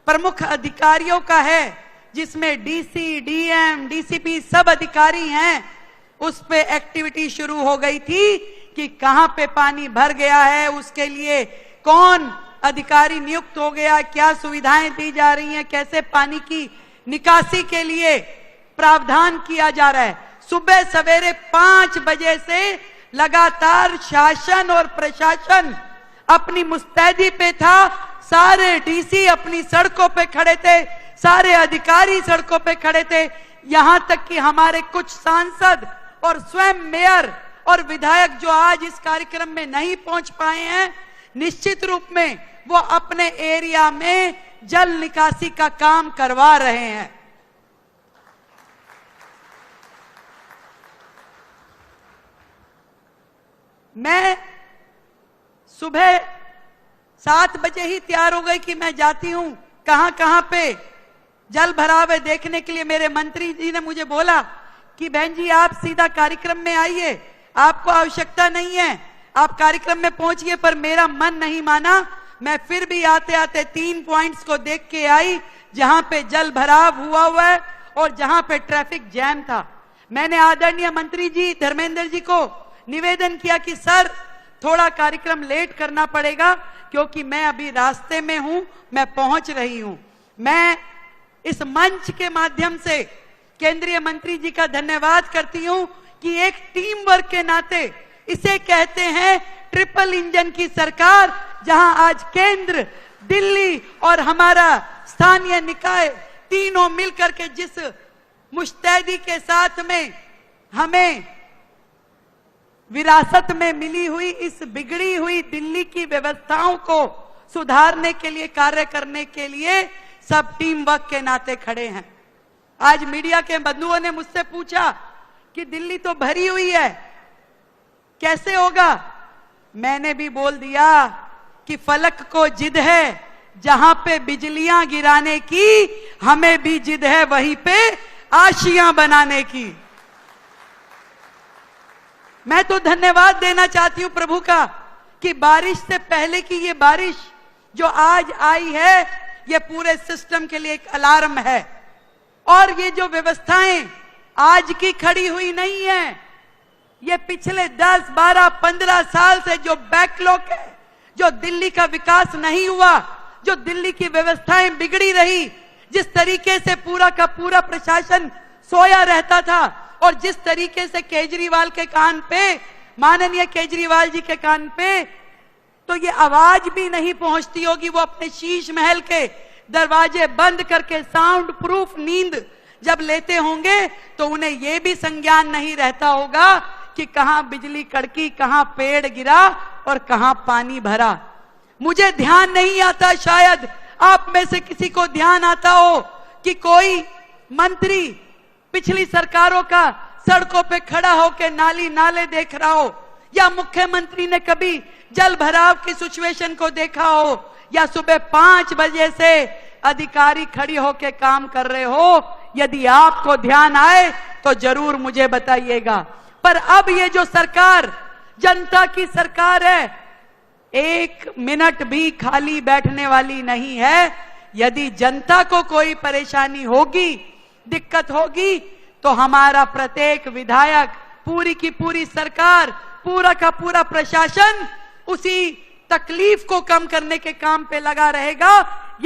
प्रमुख अधिकारियों का है, जिसमें डीसी, डीएम, डीसीपी सब अधिकारी हैं। उस पे एक्टिविटी शुरू हो गई थी कि कहां पे पानी भर गया है, उसके लिए कौन अधिकारी नियुक्त हो गया, क्या सुविधाएं दी जा रही हैं, कैसे पानी की निकासी के लिए प्रावधान किया जा रहा है। सुबह सवेरे 5 बजे से लगातार शासन और प्रशासन अपनी मुस्तैदी पे था। सारे डीसी अपनी सड़कों पे खड़े थे, सारे अधिकारी सड़कों पे खड़े थे, यहां तक कि हमारे कुछ सांसद और स्वयं मेयर और विधायक जो आज इस कार्यक्रम में नहीं पहुंच पाए हैं, निश्चित रूप में वो अपने एरिया में जल निकासी का काम करवा रहे हैं। मैं सुबह 7 बजे ही तैयार हो गई कि मैं जाती हूं, कहां कहां पे जल भराव है देखने के लिए। मेरे मंत्री जी ने मुझे बोला कि बहन जी आप सीधा कार्यक्रम में आइए, आपको आवश्यकता नहीं है, आप कार्यक्रम में पहुंचिए। पर मेरा मन नहीं माना, मैं फिर भी आते आते 3 पॉइंट्स को देख के आई जहां पे जल भराव हुआ है और जहां पे ट्रैफिक जैम था। मैंने आदरणीय मंत्री जी धर्मेंद्र जी को निवेदन किया कि सर थोड़ा कार्यक्रम लेट करना पड़ेगा क्योंकि मैं अभी रास्ते में हूं, मैं पहुंच रही हूं। मैं इस मंच के माध्यम से केंद्रीय मंत्री जी का धन्यवाद करती हूं कि एक टीम वर्क के नाते, इसे कहते हैं ट्रिपल इंजन की सरकार, जहां आज केंद्र, दिल्ली और हमारा स्थानीय निकाय तीनों मिलकर के जिस मुस्तैदी के साथ में हमें विरासत में मिली हुई इस बिगड़ी हुई दिल्ली की व्यवस्थाओं को सुधारने के लिए, कार्य करने के लिए सब टीम वर्क के नाते खड़े हैं। आज मीडिया के बंधुओं ने मुझसे पूछा कि दिल्ली तो भरी हुई है, कैसे होगा? मैंने भी बोल दिया कि फलक को जिद है जहां पे बिजलियां गिराने की, हमें भी जिद है वहीं पे आशियां बनाने की। मैं तो धन्यवाद देना चाहती हूं प्रभु का कि बारिश से पहले की ये बारिश जो आज आई है, ये पूरे सिस्टम के लिए एक अलार्म है। और ये जो व्यवस्थाएं आज की खड़ी हुई नहीं है, ये पिछले 10, 12, 15 साल से जो बैकलॉग है, जो दिल्ली का विकास नहीं हुआ, जो दिल्ली की व्यवस्थाएं बिगड़ी रही, जिस तरीके से पूरा का पूरा प्रशासन सोया रहता था और जिस तरीके से केजरीवाल के कान पे, माननीय केजरीवाल जी के कान पे तो ये आवाज भी नहीं पहुंचती होगी। वो अपने शीश महल के दरवाजे बंद करके साउंड प्रूफ नींद जब लेते होंगे तो उन्हें यह भी संज्ञान नहीं रहता होगा कि कहां बिजली कड़की, कहां पेड़ गिरा और कहां पानी भरा। मुझे ध्यान नहीं आता, शायद आप में से किसी को ध्यान आता हो कि कोई मंत्री पिछली सरकारों का सड़कों पे खड़ा होकर नाली नाले देख रहा हो, या मुख्यमंत्री ने कभी जल भराव की सिचुएशन को देखा हो, या सुबह 5 बजे से अधिकारी खड़ी होकर काम कर रहे हो। यदि आपको ध्यान आए तो जरूर मुझे बताइएगा। पर अब ये जो सरकार जनता की सरकार है, 1 मिनट भी खाली बैठने वाली नहीं है। यदि जनता को कोई परेशानी होगी, दिक्कत होगी, तो हमारा प्रत्येक विधायक, पूरी की पूरी सरकार, पूरा का पूरा प्रशासन उसी तकलीफ को कम करने के काम पे लगा रहेगा